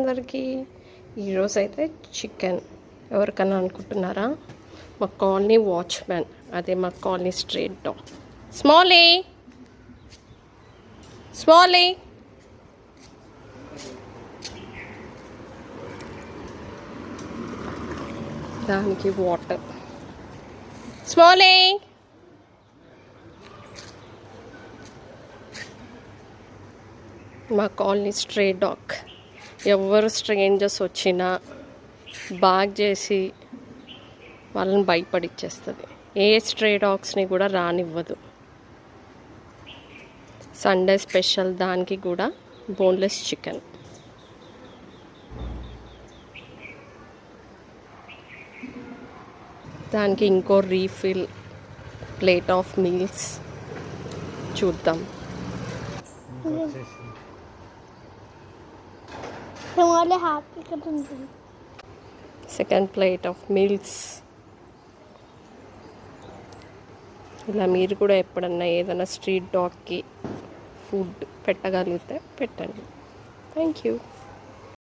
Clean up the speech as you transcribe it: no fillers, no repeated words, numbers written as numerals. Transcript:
అందరికీ. ఈరోజు అయితే చికెన్ ఎవరికన్నా అనుకుంటున్నారా? మా కాలనీ వాచ్మ్యాన్, అదే మా కాలనీ స్ట్రీట్ డాగ్ స్మాలీ స్మాలీ. దానికి వాటర్. స్మాలీ మా కాలనీ స్ట్రీట్ డాగ్. ఎవరు స్ట్రేంజర్స్ వచ్చినా బాగ్ చేసి వాళ్ళని భయపడిచ్చేస్తుంది. ఏ స్ట్రే డాగ్స్ని కూడా రానివ్వదు. సండే స్పెషల్ దానికి కూడా బోన్లెస్ చికెన్. దానికి ఇంకో రీఫిల్ ప్లేట్ ఆఫ్ మీల్స్ చూద్దాం. Second plate of meals. ఇలా మీరు కూడా ఎప్పుడన్నా ఏదైనా స్ట్రీట్ డాగ్కి ఫుడ్ పెట్టగలిగితే పెట్టండి. Thank you.